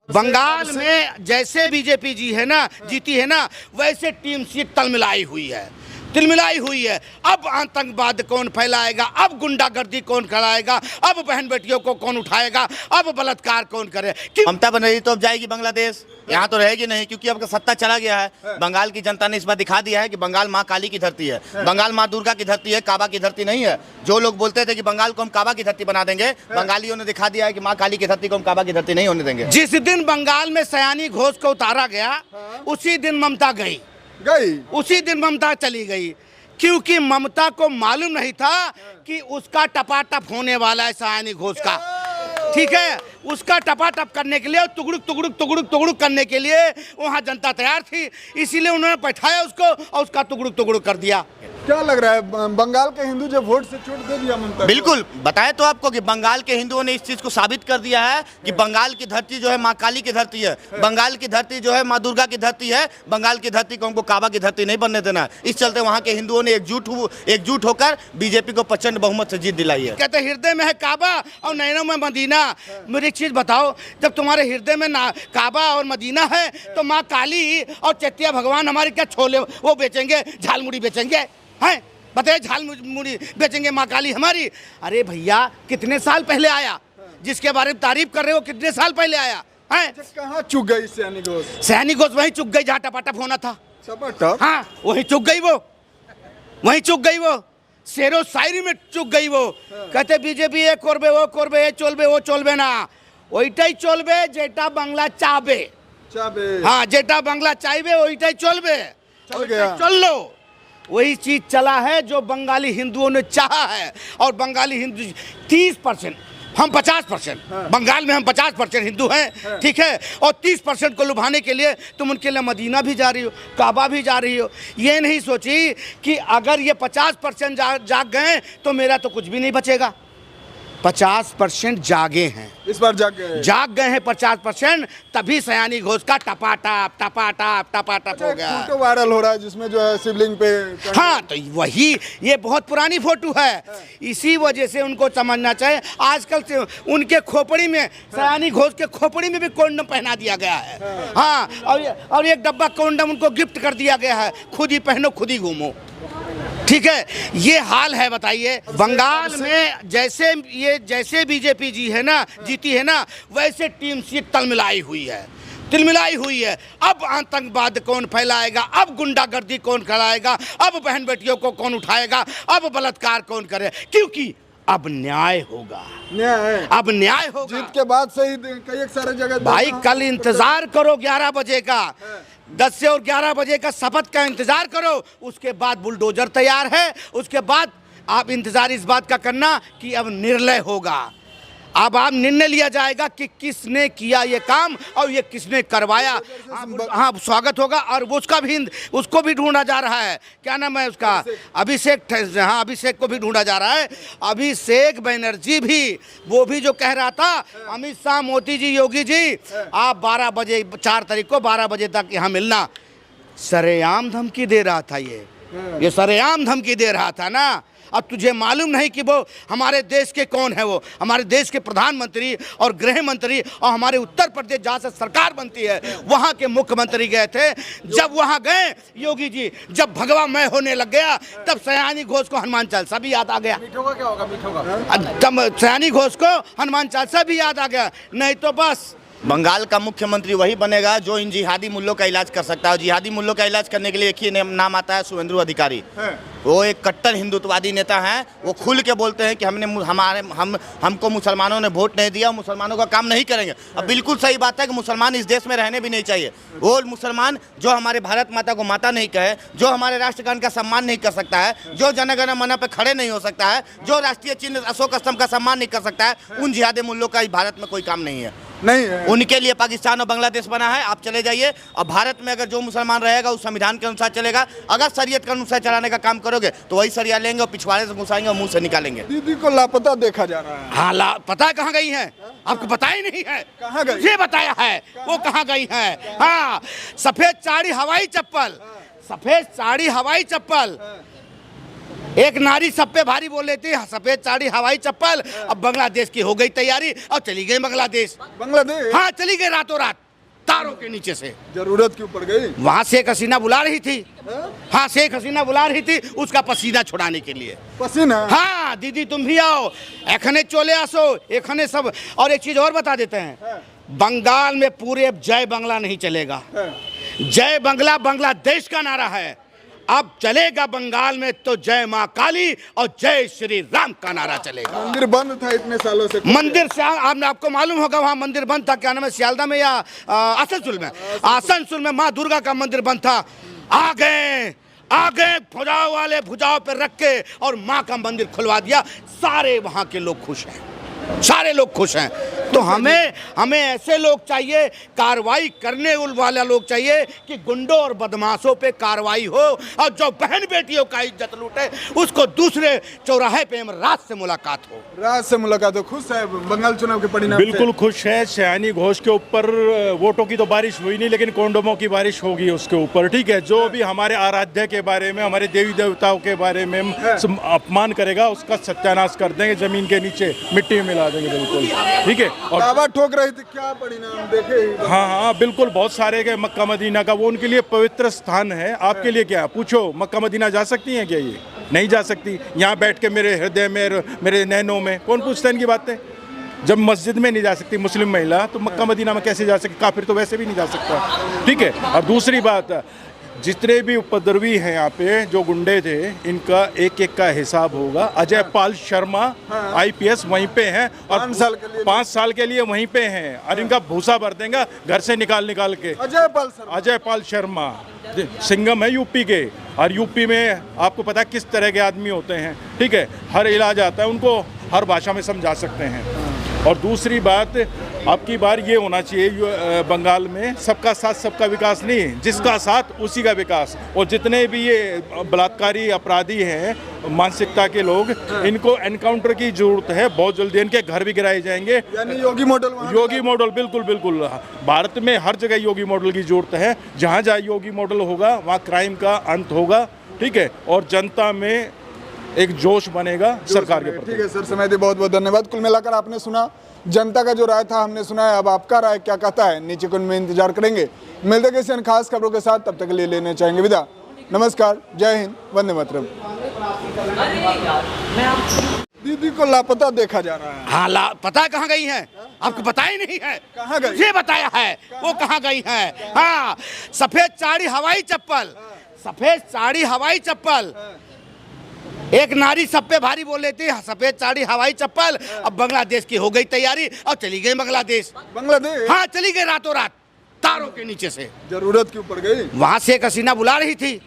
बंगाल में जैसे बीजेपी जी है ना, जीती है ना, वैसे टीम सीट तिलमिलाई हुई है। अब आतंकवाद कौन फैलाएगा, अब गुंडागर्दी कौन कराएगा, अब बहन बेटियों को कौन उठाएगा, अब बलात्कार कौन करे। ममता बनर्जी तो अब जाएगी बांग्लादेश, यहाँ तो रहेगी नहीं, क्योंकि अब सत्ता चला गया है। बंगाल की जनता ने इस बार दिखा दिया है कि बंगाल माँ काली की धरती है, बंगाल माँ दुर्गा की धरती है, काबा की धरती नहीं है। जो लोग बोलते थे कि बंगाल को हम काबा की धरती बना देंगे, बंगालियों ने दिखा दिया है कि माँ काली की धरती को हम काबा की धरती नहीं होने देंगे। जिस दिन बंगाल में सयानी घोष को उतारा गया, उसी दिन ममता गई, उसी दिन ममता चली गई, क्योंकि ममता को मालूम नहीं था कि उसका टपाटप होने वाला है सयानी घोष का। ठीक है, उसका टपाटप करने के लिए और तुगड़ुक करने के लिए वहाँ जनता तैयार थी, इसीलिए उन्होंने बैठाया उसको और उसका तुगड़ुक कर दिया। क्या लग रहा है, बंगाल के हिंदू जो वोट से छूट दे दिया ममता? बिल्कुल, बताए तो आपको कि बंगाल के हिंदुओं ने इस चीज को साबित कर दिया है कि बंगाल की धरती जो है माँ काली की धरती है, बंगाल की धरती जो है माँ दुर्गा की धरती है, बंगाल की धरती को हमको काबा की धरती नहीं बनने देना। इस चलते वहाँ के हिंदुओं ने एकजुट होकर बीजेपी को प्रचंड बहुमत से जीत दिलाई है। कहते हृदय में है काबा और नैनों में मदीना। मुझे एक चीज बताओ, जब तुम्हारे हृदय में काबा और मदीना है तो माँ काली और चैत्या भगवान हमारे क्या छोले वो बेचेंगे, झालमुड़ी बेचेंगे हैं? बताइए, झालमुड़ी बेचेंगे माँ काली हमारी? अरे भैया, कितने साल पहले आया, जिसके बारे में तारीफ कर रहे हो कितने साल पहले आया है? कहाँ चुक गई सयानी घोष? सयानी घोष वहीं चुक गई जहाँ टपाटप होना था। हाँ, वहीं चुक गई वो, शेरो शायरी में चुक गई वो। कहते बीजेपी ये करबे वो करबे, ये चलबे ना, ওইটাই চলবে যেটা বাংলা চাবে। हाँ, जेटा बांग्ला चाहबे ওইটাই चलबे, चल लो। वही चीज चला है जो बंगाली हिंदुओं ने चाहा है। और बंगाली हिंदू 30%, हम 50%, बंगाल में हम 50% हिंदू हैं, ठीक है, और 30% को लुभाने के लिए तुम उनके लिए मदीना भी जा रही हो, काबा भी जा रही हो। ये नहीं सोची कि अगर ये 50% जाग गए तो मेरा तो कुछ भी नहीं बचेगा। 50% जागे हैं, इस बार जाग गए हैं 50%, तभी सयानी घोष का टपाटप हो गया। फोटो वायरल हो रहा है जिसमें जो है शिवलिंग पे। हाँ, तो वही, ये बहुत पुरानी फोटो है, इसी वजह से उनको समझना चाहिए। आजकल से उनके खोपड़ी में, सयानी घोष के खोपड़ी में भी कंडोम पहना दिया गया है। हाँ, और एक डब्बा कंडोम उनको गिफ्ट कर दिया गया है, खुद ही पहनो खुद ही घूमो। ठीक है, ये हाल है। बताइए, बंगाल में जैसे बीजेपी जी है ना, जीती है ना, वैसे टीम सीट तिलमिलाई हुई है। अब आतंकवाद कौन फैलाएगा, अब गुंडागर्दी कौन कराएगा, अब बहन बेटियों को कौन उठाएगा, अब बलात्कार कौन करे, क्योंकि अब न्याय होगा। जीत के बाद से ही कई सारे जगह भाई, कल इंतजार करो 11 बजे का, 10 से और 11 बजे का शपथ का इंतजार करो। उसके बाद बुलडोजर तैयार है, उसके बाद आप इंतजार इस बात का करना कि अब निर्णय होगा। अब आप निर्णय लिया जाएगा कि किसने किया ये काम और ये किसने करवाया। हाँ, स्वागत होगा। और उसको भी ढूंढा जा रहा है, क्या नाम है उसका, अभिषेक। हाँ, अभिषेक को भी ढूंढा जा रहा है। अभिषेक बनर्जी भी, वो भी जो कह रहा था अमित शाह, मोदी जी, योगी जी, आप 12 बजे 4 तारीख को 12 बजे तक यहाँ मिलना, सरेआम धमकी दे रहा था। ये सरेआम धमकी दे रहा था ना। अब तुझे मालूम नहीं कि वो हमारे देश के कौन है, वो हमारे देश के प्रधानमंत्री और गृह मंत्री, और हमारे उत्तर प्रदेश जहाँ से सरकार बनती है वहाँ के मुख्यमंत्री गए थे। जब वहाँ गए योगी जी, जब भगवा मय होने लग गया, तब सयानी घोष को हनुमान चालीसा भी याद आ गया। क्या होगा तब सयानी घोष को हनुमान चालीसा भी याद आ गया। नहीं तो बस बंगाल का मुख्यमंत्री वही बनेगा जो इन जिहादी मुल्लों का इलाज कर सकता है। जिहादी मुल्लों का इलाज करने के लिए एक ही नाम आता है, शुभेंदु अधिकारी। वो एक कट्टर हिंदुत्ववादी नेता हैं। वो खुल के बोलते हैं कि हमको मुसलमानों ने वोट नहीं दिया, मुसलमानों का काम नहीं करेंगे। अब बिल्कुल सही बात है कि मुसलमान इस देश में रहने भी नहीं चाहिए। वो मुसलमान जो हमारे भारत माता को माता नहीं कहे, जो हमारे राष्ट्रगान का सम्मान नहीं कर सकता है, जो जनगण मन पे खड़े नहीं हो सकता है, जो राष्ट्रीय चिन्ह अशोक स्तंभ का सम्मान नहीं कर सकता है, उन जिहादी मुल्लों का भारत में कोई काम नहीं है। उनके लिए पाकिस्तान और बांग्लादेश बना है। आप चले जाइए, और भारत में अगर जो मुसलमान रहेगा उस संविधान के अनुसार चलेगा। अगर शरीयत के अनुसार चलाने का काम करोगे तो वही सरिया लेंगे और पिछवाड़े से घुसाएंगे और मुंह से निकालेंगे। दीदी को लापता देखा जा रहा है। हाँ, पता कहाँ गई है? आपको पता ही नहीं है? कहाँ गई? ये बताया है वो कहाँ गई है? हाँ, सफेद साड़ी हवाई चप्पल एक नारी सब पे भारी बोल लेती है, सफेद साड़ी हवाई चप्पल। अब बांग्लादेश की हो गई तैयारी और चली गई बांग्लादेश। बांग्लादेश? हाँ, चली गई रातों रात, तारों के नीचे से। जरूरत क्यों पड़ गई? वहां शेख हसीना बुला रही थी। हाँ, शेख हसीना बुला रही थी उसका पसीना छुड़ाने के लिए। पसीना? हाँ, दीदी तुम भी आओ, एखने चले आसो, एखने सब। और एक चीज और बता देते हैं, बंगाल में पूरे अब जय बांग्ला नहीं चलेगा। जय बांग्ला बांग्लादेश का नारा है। अब चलेगा बंगाल में तो जय माँ काली और जय श्री राम का नारा चलेगा। मंदिर बंद था इतने सालों से। मंदिर से आपको मालूम होगा वहाँ मंदिर बंद था, क्या नाम है, सियालदा में या आसनसोल में? आसनसोल में माँ दुर्गा का मंदिर बंद था। आ गए भुजाओ वाले, भुजाओं पे रख के और माँ का मंदिर खुलवा दिया। सारे वहाँ के लोग खुश हैं, सारे लोग खुश हैं। तो हमें ऐसे लोग चाहिए, कार्रवाई करने वाला लोग चाहिए कि गुंडों और बदमाशों पे कार्रवाई हो, और जो बहन बेटियों का इज्जत लूटे उसको दूसरे चौराहे पे रात से मुलाकात हो। रात से मुलाकात हो। खुश है बंगाल चुनाव के परिणाम से? बिल्कुल खुश है। सयानी घोष के ऊपर वोटों की तो बारिश हुई नहीं, लेकिन कोंडोमों की बारिश होगी उसके ऊपर। ठीक है, जो भी हमारे आराध्य के बारे में, हमारे देवी देवताओं के बारे में अपमान करेगा उसका सत्यानाश कर देंगे, जमीन के नीचे मिट्टी में मिला देंगे। बिल्कुल ठीक है। और दावा ठोक रही थी, क्या परिणाम देखे? हाँ, बिल्कुल, बहुत सारे के मक्का मदीना का, वो उनके लिए पवित्र स्थान है। आपके लिए क्या? पूछो, मक्का मदीना जा सकती हैं क्या? ये नहीं जा सकती। यहाँ बैठ के मेरे हृदय में, मेरे नैनों में कौन पूछता है इनकी बातें? जब मस्जिद में नहीं जा सकती मुस्लिम महिला, तो मक्का मदीना में कैसे जा सकती? काफिर तो वैसे भी नहीं जा सकता। ठीक है। और दूसरी बात, जितने भी उपद्रवी हैं यहाँ पे, जो गुंडे थे, इनका एक एक का हिसाब होगा। अजय पाल शर्मा IPS वहीं पे हैं और 5 साल के लिए वहीं पे हैं, और इनका भूसा भर देंगे घर से निकाल के। अजय पाल शर्मा सिंघम है यूपी के, और यूपी में आपको पता है किस तरह के आदमी होते हैं। ठीक है, हर इलाज आता है उनको, हर भाषा में समझा सकते हैं। और दूसरी बात, अब की बार ये होना चाहिए बंगाल में, सबका साथ सबका विकास नहीं, जिसका साथ उसी का विकास। और जितने भी ये बलात्कारी अपराधी हैं, मानसिकता के लोग, इनको एनकाउंटर की जरूरत है बहुत जल्दी। इनके घर भी गिराए जाएंगे। यानी योगी मॉडल? योगी मॉडल, बिल्कुल बिल्कुल। भारत में हर जगह योगी मॉडल की जरूरत है। जहाँ जहाँ योगी मॉडल होगा वहाँ क्राइम का अंत होगा। ठीक है, और जनता में एक जोश बनेगा सरकार के प्रति। ठीक है सर, समय दिए बहुत बहुत धन्यवाद। कुल मिलाकर आपने सुना जनता का जो राय था, हमने सुना है। अब आपका राय क्या कहता है नीचे कमेंट में इंतजार करेंगे। मिलते किसी अन्य खास खबरों के साथ, तब तक के लिए लेने चाहेंगे विदा। नमस्कार, जय हिंद, वंदे मातरम। दीदी को लापता देखा जा रहा है। हाँ, पता कहाँ गई है? आपको पता ही नहीं है? कहाँ गई? ये बताया है वो कहाँ गई है। हाँ, सफेद साड़ी हवाई चप्पल, सफेद साड़ी हवाई चप्पल। एक नारी सब पे भारी बोल लेती है, सफेद साड़ी हवाई चप्पल। अब बांग्लादेश की हो गई तैयारी और चली गई बांग्लादेश। बांग्लादेश? हाँ, चली गई रातों रात, तारों के नीचे से। जरूरत क्यों पड़ गई? वहां शेख हसीना बुला रही थी।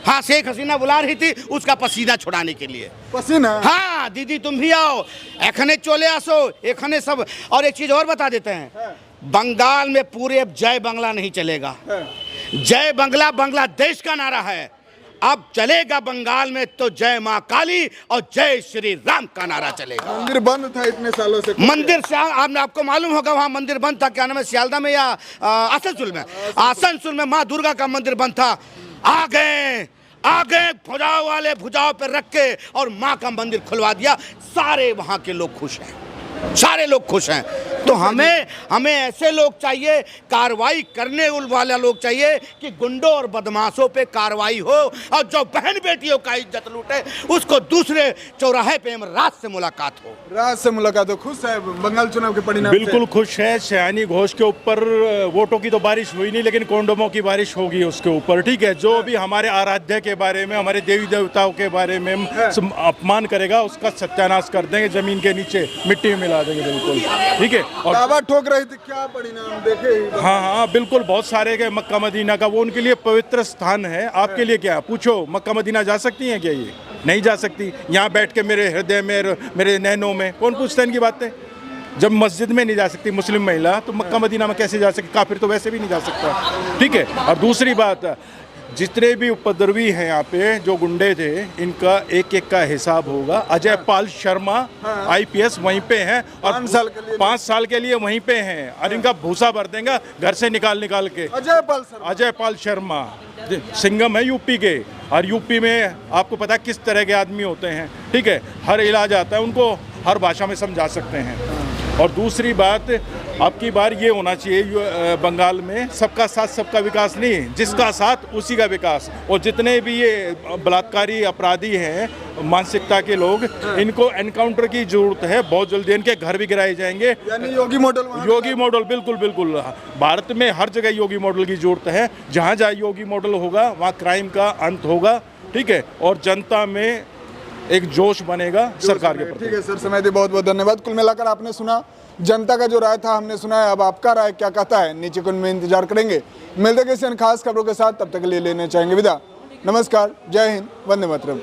हाँ, शेख हसीना बुला रही थी उसका पसीना छुड़ाने के लिए। पसीना? हाँ, दीदी तुम भी आओ, एखने चले आसो, एखने सब। और एक चीज और बता देते हैं, बंगाल में पूरे अब जय बांग्ला नहीं चलेगा। जय बांग्ला बांग्लादेश का नारा है। अब चलेगा बंगाल में तो जय माँ काली और जय श्री राम का नारा चलेगा। मंदिर बंद था इतने सालों से। मंदिर से आपको मालूम होगा वहाँ मंदिर बंद था, क्या नाम है, सियालदा में या आसनसोल में? आसनसोल में माँ दुर्गा का मंदिर बंद था। आ गए भुजाओ वाले, भुजाओं पे रख के और माँ का मंदिर खुलवा दिया। सारे वहाँ के लोग खुश हैं, सारे लोग खुश हैं। तो हमें ऐसे लोग चाहिए, कार्रवाई करने वाला लोग चाहिए कि गुंडों और बदमाशों पे कार्रवाई हो, और जो बहन बेटियों का इज्जत लूटे उसको दूसरे चौराहे पे रात से मुलाकात हो। रात से मुलाकात हो। खुश है बंगाल चुनाव के परिणाम से? बिल्कुल खुश है। सयानी घोष के ऊपर वोटों की तो बारिश हुई नहीं, लेकिन कोंडोमों की बारिश होगी उसके ऊपर। ठीक है, जो भी हमारे आराध्य के बारे में, हमारे देवी देवताओं के बारे में अपमान करेगा उसका सत्यानाश कर देंगे, जमीन के नीचे मिट्टी में मिला देंगे। बिल्कुल ठीक है। और दावा ठोक रही थी, क्या परिणाम देखे? हाँ, बिल्कुल, बहुत सारे के मक्का मदीना का, वो उनके लिए पवित्र स्थान है। आपके लिए क्या? पूछो, मक्का मदीना जा सकती हैं क्या? ये नहीं जा सकती। यहाँ बैठ के मेरे हृदय में, मेरे नैनों में कौन पूछता है इनकी बातें? जब मस्जिद में नहीं जा सकती मुस्लिम महिला, तो मक्का मदीना में कैसे जा सकती? काफिर तो वैसे भी नहीं जा सकता। ठीक है। और दूसरी बात, जितने भी उपद्रवी हैं यहाँ पे जो गुंडे थे, इनका एक एक का हिसाब होगा। अजय पाल शर्मा आईपीएस वहीं पे हैं और 5 साल के लिए वहीं पे हैं और इनका भूसा भर देंगे घर से निकाल के। अजय पाल शर्मा सिंघम है यूपी के, और यूपी में आपको पता है किस तरह के आदमी होते हैं, ठीक है। हर इलाज आता है उनको, हर भाषा में समझा सकते हैं। और दूसरी बात, अब की बार ये होना चाहिए बंगाल में सबका साथ सबका विकास नहीं, जिसका साथ उसी का विकास। और जितने भी ये बलात्कारी अपराधी हैं, मानसिकता के लोग, इनको एनकाउंटर की जरूरत है बहुत जल्दी। इनके घर भी गिराए जाएंगे। यानी योगी मॉडल बिल्कुल बिल्कुल। भारत में हर जगह योगी मॉडल की जरूरत है। जहाँ जहाँ योगी मॉडल होगा वहाँ क्राइम का अंत होगा, ठीक है, और जनता में एक जोश बनेगा सरकार के प्रति। ठीक है सर, समय दिए बहुत बहुत धन्यवाद। कुल मिलाकर आपने सुना जनता का जो राय था हमने सुना है, अब आपका राय क्या कहता है नीचे कमेंट में इंतजार करेंगे। मिलते किसी अन्य खास खबरों के साथ, तब तक के लिए लेने चाहेंगे विदा। नमस्कार, जय हिंद, वंदे मातरम।